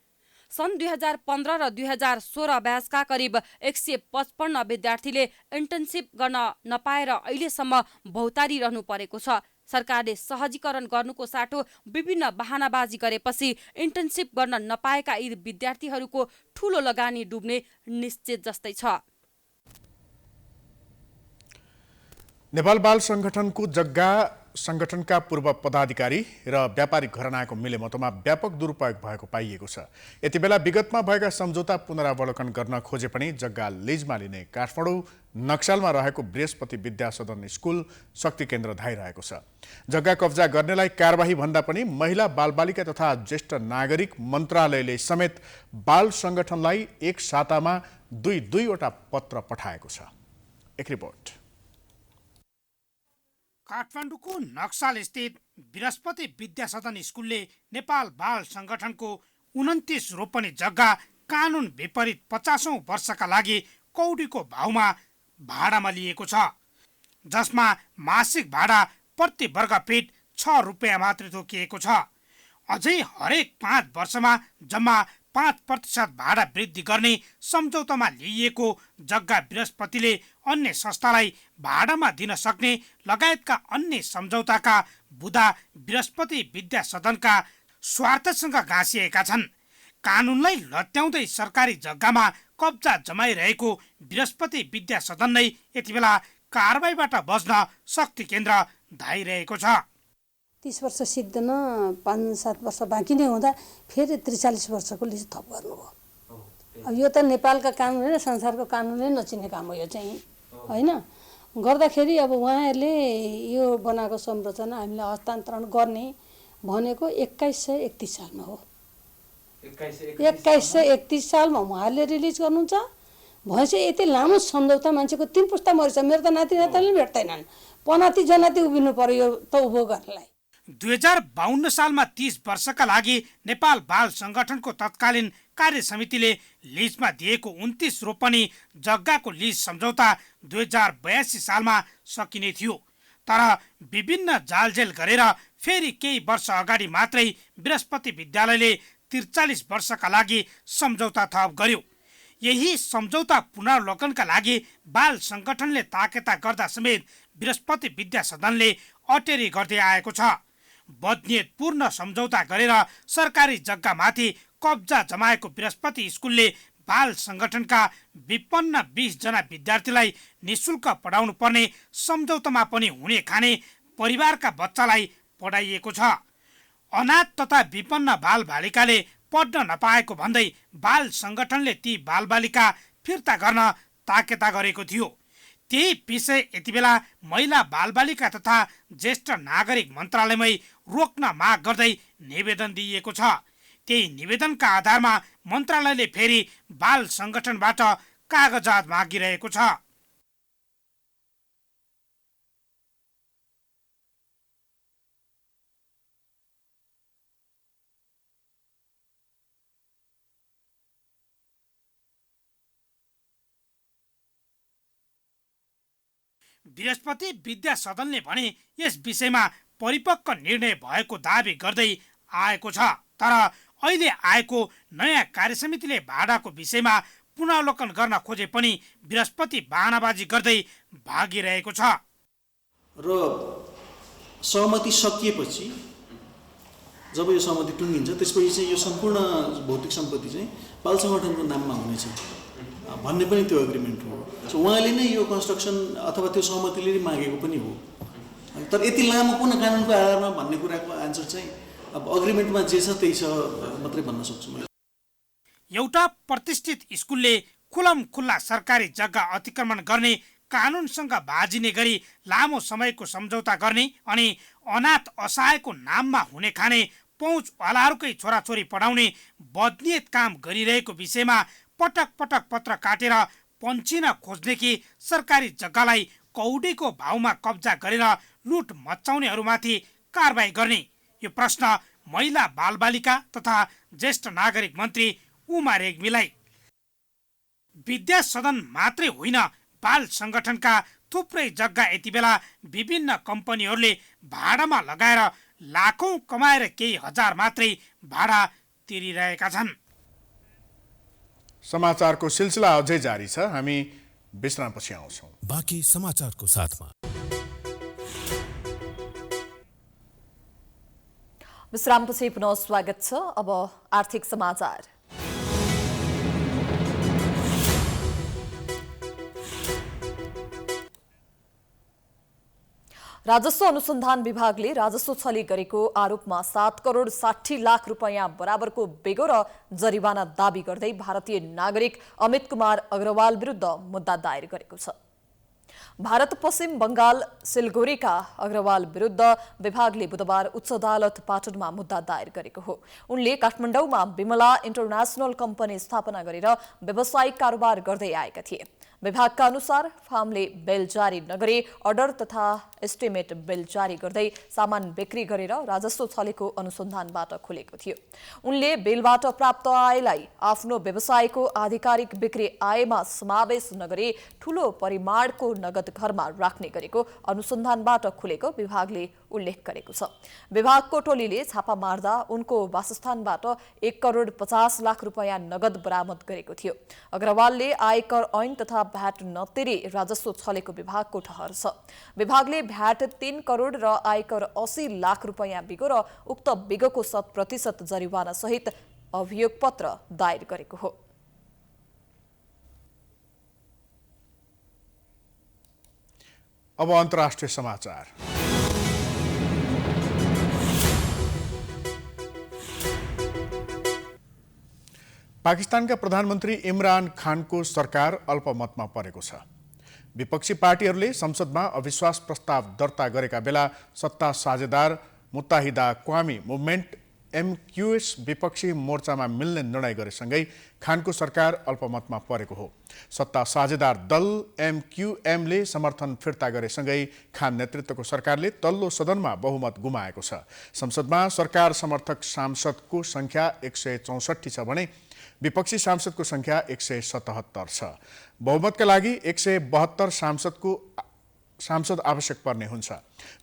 सन् 2015 र 2016 ब्याचका करिब 155 विद्यार्थीले इन्टर्नसिप गर्न नपाएर अहिलेसम्म भौतारिरहनु परेको छ। सरकारले सहजीकरण गर्नुको साटो विभिन्न बहानाबाजी गरेपछि इन्टर्नसिप गर्न नपाएका यी विद्यार्थीहरूको ठूलो लगानी डुब्ने निश्चित जस्तै छ। नेपाल बाल संगठनको जग्गा संगठनका पूर्व पदाधिकारी र व्यापारिक घरानाको मिलेमतोमा व्यापक दुरुपयोग भएको पाइएको छ। यति बेला विगतमा भएका सम्झौता पुनरावलोकन गर्न खोजे पनि जग्गा लिजमा लिने काठमाडौँ नक्सालमा रहेको बृहस्पति विद्या सदन स्कुल शक्ति केन्द्र धाइरहेको छ। जग्गा कब्जा गर्नेलाई कारबाही भन्दा पनि महिला बालबालिका तथा ज्येष्ठ नागरिक मन्त्रालयले समेत बाल संगठनलाई एक सातामा दुईवटा पत्र पठाएको छ। एक रिपोर्ट। काठमाडौँको नक्साल स्थित बृहस्पति विद्या सदन स्कुलले नेपाल बाल संगठनको 29 रोपनी जग्गा कानुन विपरीत 50औं वर्षका लागि कौडीको भाउमा भाडामा लिएको छ, जसमा मासिक भाडा प्रति वर्ग फिट 6 रुपियाँ मात्र तोकिएको छ। अझै हरेक 5 वर्षमा जम्मा 5% भाडा वृद्धि गर्ने सम्झौतामा लिइएको जग्गा बृहस्पतिले अन्य संस्थालाई भाडामा दिन सक्ने लगायतका अन्य सम्झौताका बुदा बृहस्पति विद्या सदनका स्वार्थसँग गाँसिएका छन्। कानुनलाई लट्याउँदै सरकारी जग्गामा कब्जा जमाइरहेको बृहस्पति विद्या सदन नै यति बेला कारबाहीबाट बच्न शक्ति केन्द्र धाइरहेको छ। 30 वर्ष सिद्धिन 5-7 वर्ष बाँकी नै हुँदा फेरि 43 वर्षको लिज थप गर्नुभयो। अब यो त नेपालका कानुन होइन, संसारको कानुनले नचिने काम हो यो चाहिँ होइन। गर्दाखेरि अब उहाँहरूले यो बनाएको संरचना हामीले हस्तान्तरण गर्ने भनेको 2131 सालमा हो। 2131 सालमा उहाँहरूले रिलिज गर्नुहुन्छ भएपछि यति लामो सम्झौता मान्छेको 3 पुस्ता मरिछ। मेरो त नाति नातिले भेट्दैनन्, पनाति जनाति उभिनु पर्यो यो त उभो गर्नलाई। 2052 सालमा 30 वर्षका लागि नेपाल बाल संगठनको तत्कालीन कार्य समितिले लिजमा दिएको 29 रोपनी जग्गाको लिज सम्झौता 2082 सालमा सकिने थियो। तर विभिन्न जालझेल गरेर फेरि केही वर्ष अगाडि मात्रै बृहस्पति विद्यालयले 43 वर्षका लागि सम्झौता थप गर्यो। यही सम्झौता पुनरावलोकनका लागि बाल संगठनले ताकेता गर्दा समेत बृहस्पति विद्या सदनले अटेरी गर्दै आएको छ। बदनियतपूर्ण सम्झौता गरेर सरकारी जग्गामाथि कब्जा जमाएको बृहस्पति स्कुलले बाल संगठनका विपन्न 20 जना विद्यार्थीलाई निशुल्क पढाउनु पर्ने सम्झौतामा पनि हुने खाने परिवारका बच्चालाई पढाइएको छ। अनाथ तथा विपन्न बाल बालिकाले पढ्न नपाएको भन्दै बाल संगठनले ती बालबालिका फिर्ता गर्न ताकेता गरेको थियो। त्यही विषय यति बेला महिला बालबालिका तथा ज्येष्ठ नागरिक मन्त्रालयमै रोक्न माग गर्दै निवेदन दिइएको छ। त्यही निवेदनका आधारमा मन्त्रालयले फेरि बाल संगठनबाट कागजात मागिरहेको छ। बृहस्पति विद्या सदनले भने यस विषयमा परिपक्व निर्णय भएको दावी गर्दै आएको छ। तर अहिले आएको नयाँ कार्यसमितिले भाडाको विषयमा पुनरावलोकन गर्न खोजे पनि बृहस्पति बहानाबाजी गर्दै भागिरहेको छ। र सहमति सकिएपछि जब यो सहमति टुङ्गिन्छ त्यसपछि चाहिँ यो सम्पूर्ण भौतिक सम्पत्ति चाहिँ बाल सङ्गठनको नाममा हुनेछ भन्ने पनि त्यो एग्रिमेन्ट हो। सो उहाँले नै यो कन्स्ट्रक्सन अथवा त्यो सहमतिले नै मागेको पनि हो। तर यति लामो कुन कानुनको आधारमा भन्ने कुराको आन्सर चाहिँ अब अग्रिमेन्टमा जे छ त्यही छ मात्रै भन्न सक्छु मैले। एउटा प्रतिष्ठित स्कुलले खुल्ला सरकारी जग्गा अतिक्रमण गर्ने, कानुनसँग बाजिने गरी लामो समयको सम्झौता गर्ने अनि अनाथ असहायको नाममा हुने खाने पहुँचवालाहरूकै छोराछोरी पढाउने बदनियत काम गरिरहेको विषयमा पटक पटक पत्र काटेर पन्छिन खोज्ने कि सरकारी जग्गालाई कौडीको भाउमा कब्जा गरेर लुट मचाउनेहरूमाथि कारबाही गर्ने, यो प्रश्न महिला बालबालिका तथा ज्येष्ठ नागरिक मन्त्री उमा रेग्मीलाई। विद्या सदन मात्रै होइन, बाल सङ्गठनका थुप्रै जग्गा यति बेला विभिन्न कम्पनीहरूले भाडामा लगाएर लाखौं कमाएर केही हजार मात्रै भाडा तिरिरहेका छन्। समाचारको सिलसिला अझै जारी छ, हामी विश्रामपछि आउँछौँ। बाँकी समाचारको साथमा विश्रामपछि पुनः स्वागत छ। अब आर्थिक समाचार। राजस्व अनुसन्धान विभागले राजस्व छली गरेको आरोपमा 7 करोड 60 लाख रुपैयाँ बराबरको बेगो र जरिवाना दाबी गर्दै भारतीय नागरिक अमित कुमार अग्रवाल विरुद्ध मुद्दा दायर गरेको छ। भारत पश्चिम बंगाल सिलगढीका अग्रवाल विरुद्ध विभागले बुधबार उच्च अदालत पाटनमा मुद्दा दायर गरेको हो। उनले काठमाडौँमा बिमला इन्टरनेशनल कम्पनी स्थापना गरेर व्यावसायिक कारोबार गर्दै आएका थिए। विभागका अनुसार फार्मले बेल जारी नगरे अर्डर तथा एस्टिमेट बेल जारी गर्दै सामान बिक्री गरेर राजस्व छलेको अनुसन्धानबाट खुलेको थियो। उनले बेलबाट प्राप्त आयलाई आफ्नो व्यवसायको आधिकारिक बिक्री आयमा समावेश नगरी ठूलो परिमाणको नगद घरमा राख्ने गरेको अनुसन्धानबाट खुलेको विभागले उल्लेख गरेको छ। विभागको टोलीले छापा मार्दा उनको वासस्थानबाट 1 करोड 50 लाख रुपैयाँ नगद बरामद गरेको थियो। अग्रवालले आयकर ऐन तथा भ्याट नतिरी राजस्व छलेको विभागको ठहर छ। विभागले भ्याट 3 करोड र आयकर 80 लाख रुपैयाँ बिगो र उक्त बिगोको 100% जरिवाना सहित अभियोग पत्र दायर गरेको हो। अब अन्तर्राष्ट्रिय समाचार। पाकिस्तानका प्रधानमन्त्री इमरान खानको सरकार अल्पमतमा परेको छ। विपक्षी पार्टीहरूले संसदमा अविश्वास प्रस्ताव दर्ता गरेका बेला सत्ता साझेदार मुत्ताहिदा क्वामी मुभमेन्ट MQS विपक्षी मोर्चामा मिल्ने निर्णय गरेसँगै खानको सरकार अल्पमतमा परेको हो। सत्ता साझेदार दल MQMले समर्थन फिर्ता गरेसँगै खान नेतृत्वको सरकारले तल्लो सदनमा बहुमत गुमाएको छ। संसदमा सरकार समर्थक सांसदको संख्या 164 छ भने विपक्षी सांसदको संख्या 177 छ। बहुमतका लागि 172 सांसद आवश्यक पर्ने हुन्छ।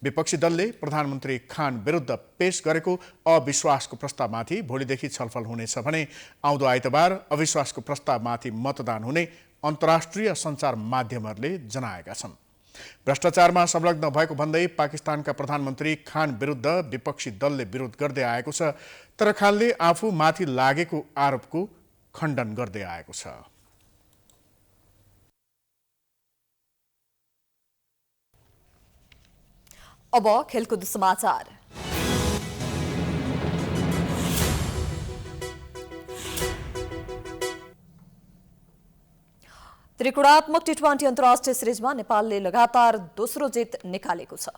विपक्षी दलले प्रधानमन्त्री खान विरुद्ध पेश गरेको अविश्वासको प्रस्तावमाथि भोलिदेखि छलफल हुनेछ भने आउँदो आइतबार अविश्वासको प्रस्तावमाथि मतदान हुने अन्तर्राष्ट्रिय सञ्चार माध्यमहरूले जनाएका छन्। भ्रष्टाचारमा संलग्न भएको भन्दै पाकिस्तानका प्रधानमन्त्री खान विरुद्ध विपक्षी दलले विरोध गर्दै आएको छ। तर खानले आफू माथि लागेको आरोपको खण्डन गर्दै आएको छ। अब खेलकुद समाचार। त्रिकोणात्मक टी20 अन्तर्राष्ट्रिय सिरिजमा नेपालले लगातार दोस्रो जित निकालेको छ।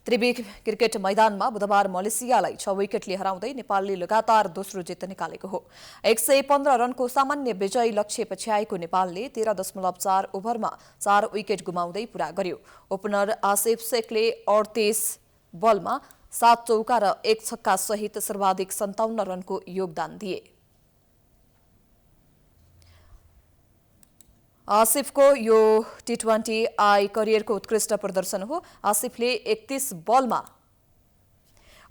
त्रिवी क्रिकेट मैदानमा बुधबार मलेसियालाई 6 विकेटले हराउँदै नेपालले लगातार दोस्रो जित निकालेको हो। 115 रनको सामान्य विजयी लक्ष्य पछ्याएको नेपालले 13.4 ओभरमा 4 विकेट गुमाउँदै पूरा गर्यो। ओपनर आसिफ शेखले 38 बलमा 7 चौका र 1 छक्का सहित सर्वाधिक 57 रनको योगदान दिए। आसिफको यो T20I करियरको उत्कृष्ट प्रदर्शन हो। आसिफले 31 बलमा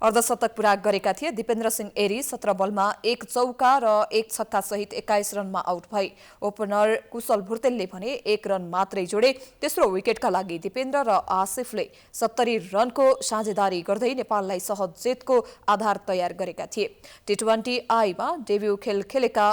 अर्धशतक पूरा गरेका थिए। दिपेन्द्र सिंह एरी 17 बलमा 1 चौका र 1 छक्का सहित 21 रनमा आउट भए। ओपनर कुशल भुर्तेलले भने 1 रन मात्रै जोडे। तेस्रो विकेटका लागि दिपेन्द्र र आसिफले 70 रनको साझेदारी गर्दै नेपाललाई सहज जितको आधार तयार गरेका थिए। T20I मा डेब्यू खेल खेलेका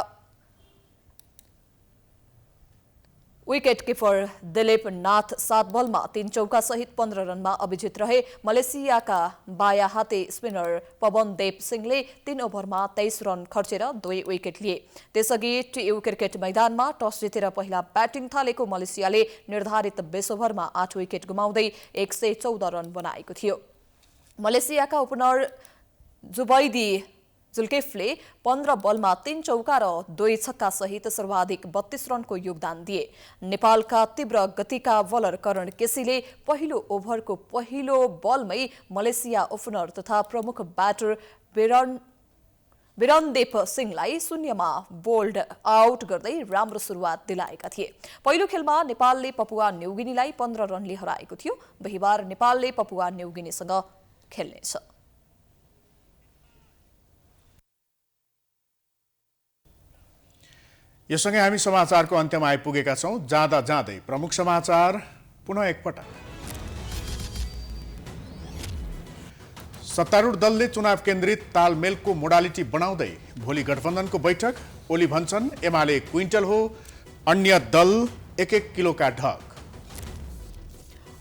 विकेट किपर दिलीप नाथ 7 बलमा 3 चौका सहित 15 रनमा अभिजित रहे। मलेसियाका बायाँ हाते स्पिनर पवन देव सिंहले 3 ओभरमा 23 रन खर्चेर 2 विकेट लिए। त्यसअघि TU क्रिकेट मैदानमा टस जितेर पहिला ब्याटिङ थालेको मलेसियाले निर्धारित 20 ओभरमा 8 विकेट गुमाउँदै 114 रन बनाएको थियो। मलेसियाका ओपनर जुबैदी जुल्किफले 15 बलमा 3 चौका र 2 छक्का सहित सर्वाधिक 32 रनको योगदान दिए। नेपालका तीव्र गतिका बलर करण केसीले पहिलो ओभरको पहिलो बलमै मलेसिया ओपनर तथा प्रमुख ब्याटर बिरनदेप सिंहलाई शून्यमा बोल्ड आउट गर्दै राम्रो सुरुवात दिलाएका थिए। पहिलो खेलमा नेपालले पपुवा न्युगिनीलाई 15 रनले हराएको थियो। बिहीबार नेपालले पपुवा न्युगिनीसँग खेल्नेछ। यससँगै हामी समाचारको अन्त्यमा आइपुगेका छौं। जाँदा जाँदै प्रमुख समाचार पुनः एकपटक। सत्तारूढ दलले चुनाव केन्द्रित तालमेलको मोडालिटी बनाउँदै भोलि गठबन्धनको बैठक। ओली भन्छन् एमाले क्विन्टल हो, अन्य दल 1-1 किलोका ढक।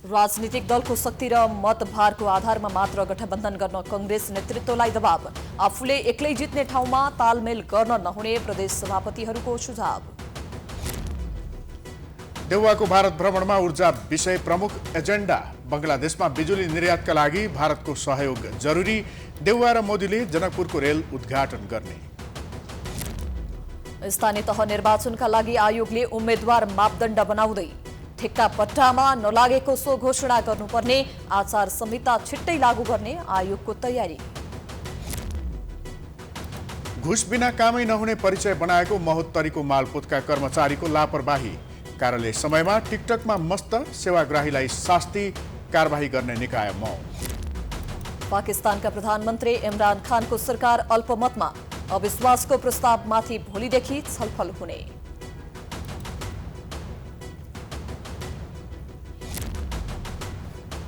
राजनीतिक दलको शक्ति र मतभारको आधारमा मात्र गठबन्धन गर्न कांग्रेस नेतृत्वलाई दबाव। आफूले एक्लै जित्ने ठाउँमा तालमेल गर्न नहुने प्रदेश सभापतिहरूको सुझाव। देउवाको भारत भ्रमणमा ऊर्जा विषय प्रमुख एजेन्डा। बंगलादेशमा बिजुली निर्यातका लागि भारतको सहयोग जरुरी। देउवा र मोदीले जनकपुरको रेल उद्घाटन गर्ने। स्थानीय तह निर्वाचनका लागि आयोगले उम्मेद्वार मापदण्ड बनाउँदै ठेक्का पट्टामा नलागेको सो घोषणा गर्नुपर्ने। आचार संहिता छिट्टै लागू गर्ने आयोगको तयारी। घुस बिना कामै नहुने परिचय बनाएको महोत्तरीको मालपोतका कर्मचारीको लापरवाही। कार्यालय समयमा टिकटकमा मस्त सेवाग्राहीलाई शास्ति, कारबाही गर्ने निकाय मौन। पाकिस्तानका प्रधानमन्त्री इमरान खानको सरकार अल्पमतमा। अविश्वासको प्रस्तावमाथि भोलिदेखि छलफल हुने।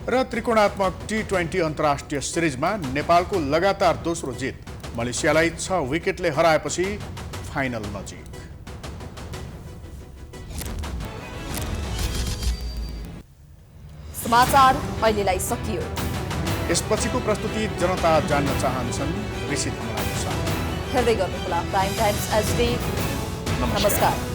र त्रिकोणात्मक T20 अन्तर्राष्ट्रिय सिरिजमा नेपालको लगातार दोस्रो जित। मलेसियालाई 6 विकेटले हराएपछि फाइनल नजिक। समाचार अहिलेलाई सकियो। यसपछिको प्रस्तुति जनता जान्न चाहन्छन् ऋषि धमलाको साथ। हेर्दै गर्नुहोला प्राइम टाइम्स HD। नमस्कार।